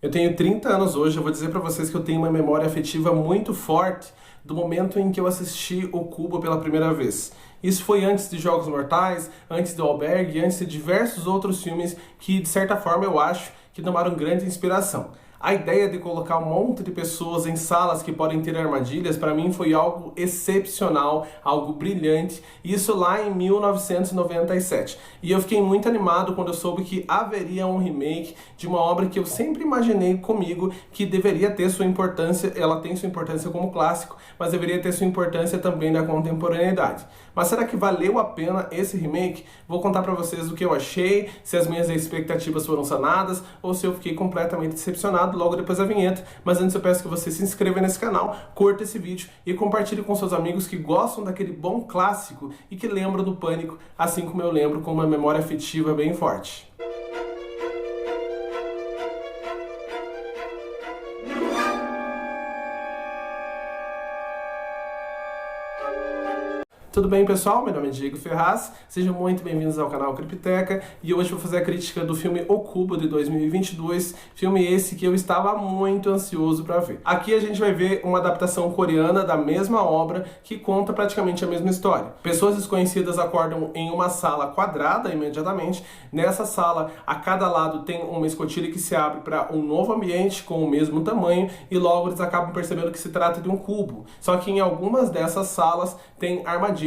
Eu tenho 30 anos hoje, eu vou dizer pra vocês que eu tenho uma memória afetiva muito forte do momento em que eu assisti O Cubo pela primeira vez. Isso foi antes de Jogos Mortais, antes do Albergue, antes de diversos outros filmes que, de certa forma, eu acho que tomaram grande inspiração. A ideia de colocar um monte de pessoas em salas que podem ter armadilhas, para mim foi algo excepcional, algo brilhante, isso lá em 1997. E eu fiquei muito animado quando eu soube que haveria um remake de uma obra que eu sempre imaginei comigo que deveria ter sua importância, ela tem sua importância como clássico, mas deveria ter sua importância também na contemporaneidade. Mas será que valeu a pena esse remake? Vou contar para vocês o que eu achei, se as minhas expectativas foram sanadas ou se eu fiquei completamente decepcionado logo depois da vinheta. Mas antes eu peço que você se inscreva nesse canal, curta esse vídeo e compartilhe com seus amigos que gostam daquele bom clássico e que lembram do Pânico, assim como eu lembro, com uma memória afetiva bem forte. Tudo bem, pessoal? Meu nome é Diego Ferraz, sejam muito bem-vindos ao canal Cripteca e hoje vou fazer a crítica do filme O Cubo de 2022, filme esse que eu estava muito ansioso para ver. Aqui a gente vai ver uma adaptação coreana da mesma obra que conta praticamente a mesma história. Pessoas desconhecidas acordam em uma sala quadrada imediatamente. Nessa sala, a cada lado tem uma escotilha que se abre para um novo ambiente com o mesmo tamanho e logo eles acabam percebendo que se trata de um cubo. Só que em algumas dessas salas tem armadilhas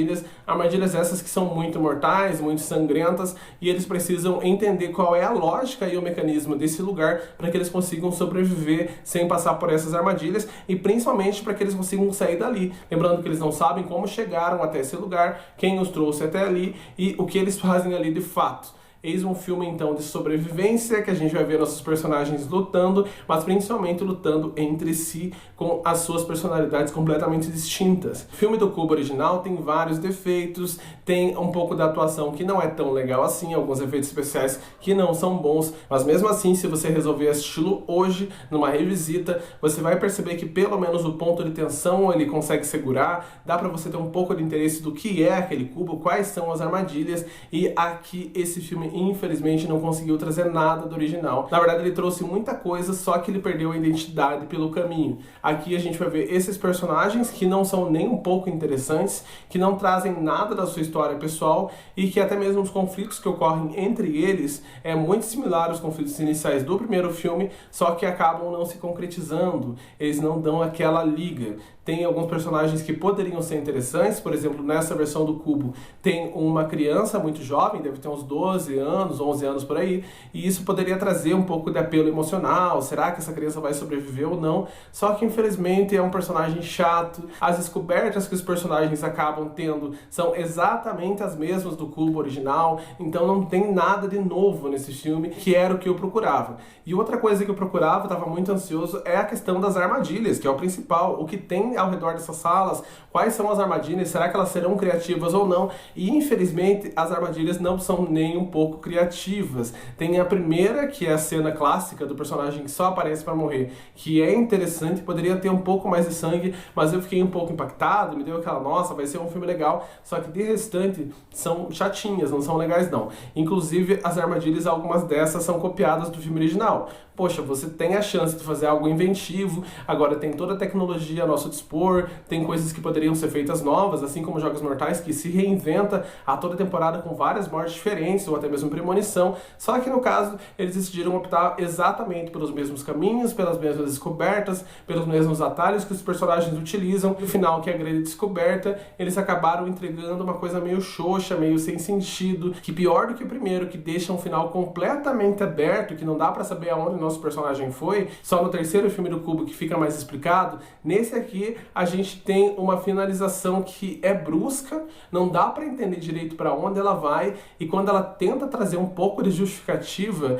essas que são muito mortais, muito sangrentas, e eles precisam entender qual é a lógica e o mecanismo desse lugar para que eles consigam sobreviver sem passar por essas armadilhas e principalmente para que eles consigam sair dali. Lembrando que eles não sabem como chegaram até esse lugar, quem os trouxe até ali e o que eles fazem ali de fato. Eis um filme, então, de sobrevivência, que a gente vai ver nossos personagens lutando, mas principalmente lutando entre si, com as suas personalidades completamente distintas. O filme do Cubo original tem vários defeitos, tem um pouco da atuação que não é tão legal assim, alguns efeitos especiais que não são bons, mas mesmo assim, se você resolver assisti-lo hoje, numa revisita, você vai perceber que pelo menos o ponto de tensão ele consegue segurar, dá pra você ter um pouco de interesse do que é aquele cubo, quais são as armadilhas, e aqui esse filme infelizmente não conseguiu trazer nada do original. Na verdade ele trouxe muita coisa, só que ele perdeu a identidade pelo caminho. Aqui a gente vai ver esses personagens que não são nem um pouco interessantes, que não trazem nada da sua história pessoal e que até mesmo os conflitos que ocorrem entre eles é muito similar aos conflitos iniciais do primeiro filme, só que acabam não se concretizando, eles não dão aquela liga. Tem alguns personagens que poderiam ser interessantes, por exemplo, nessa versão do Cubo tem uma criança muito jovem, deve ter uns 12 anos, 11 anos por aí, e isso poderia trazer um pouco de apelo emocional, será que essa criança vai sobreviver ou não? Só que infelizmente é um personagem chato, as descobertas que os personagens acabam tendo são exatamente as mesmas do Cubo original, então não tem nada de novo nesse filme, que era o que eu procurava. E outra coisa que eu procurava, estava muito ansioso, é a questão das armadilhas, que é o principal, o que tem ao redor dessas salas, quais são as armadilhas, será que elas serão criativas ou não? E infelizmente as armadilhas não são nem um pouco criativas. Tem a primeira, que é a cena clássica do personagem que só aparece para morrer, que é interessante, poderia ter um pouco mais de sangue, mas eu fiquei um pouco impactado, me deu aquela, nossa, vai ser um filme legal, só que de restante são chatinhas, não são legais não. Inclusive as armadilhas, algumas dessas são copiadas do filme original. Poxa, você tem a chance de fazer algo inventivo, agora tem toda a tecnologia a nosso dispor, tem coisas que poderiam ser feitas novas, assim como Jogos Mortais, que se reinventa a toda temporada com várias mortes diferentes, ou até mesmo premonição, só que no caso eles decidiram optar exatamente pelos mesmos caminhos, pelas mesmas descobertas, pelos mesmos atalhos que os personagens utilizam, e no final, que é a grande descoberta, eles acabaram entregando uma coisa meio xoxa, meio sem sentido, que pior do que o primeiro, que deixa um final completamente aberto, que não dá pra saber aonde o nosso personagem foi, só no terceiro filme do Cubo que fica mais explicado. Nesse aqui a gente tem uma finalização que é brusca, não dá para entender direito para onde ela vai, e quando ela tenta trazer um pouco de justificativa,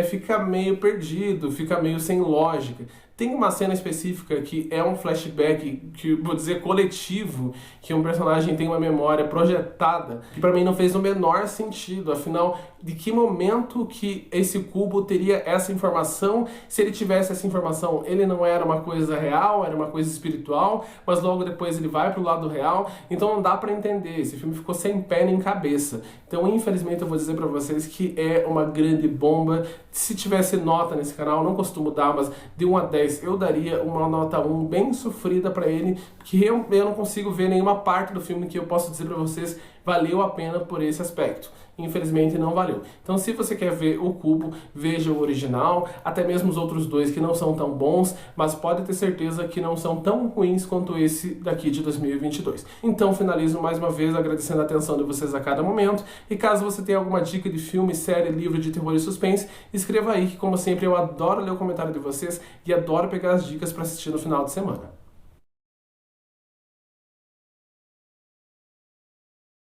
fica meio perdido, fica meio sem lógica. Tem uma cena específica que é um flashback, que vou dizer coletivo, que um personagem tem uma memória projetada, que pra mim não fez o menor sentido. Afinal, de que momento que esse cubo teria essa informação? Se ele tivesse essa informação, ele não era uma coisa real, era uma coisa espiritual, mas logo depois ele vai pro lado real. Então não dá pra entender, esse filme ficou sem pé nem cabeça. Então, infelizmente, eu vou dizer pra vocês que é uma grande bomba. Se tivesse nota nesse canal, não costumo dar, mas de 1 a 10 eu daria uma nota 1 bem sofrida pra ele, que eu não consigo ver nenhuma parte do filme que eu posso dizer pra vocês valeu a pena por esse aspecto. Infelizmente não valeu. Então, se você quer ver o Cubo, veja o original, até mesmo os outros dois que não são tão bons, mas pode ter certeza que não são tão ruins quanto esse daqui de 2022. Então, finalizo mais uma vez agradecendo a atenção de vocês a cada momento, e caso você tenha alguma dica de filme, série, livro de terror e suspense, escreva aí que, como sempre, eu adoro ler o comentário de vocês e adoro pegar as dicas para assistir no final de semana.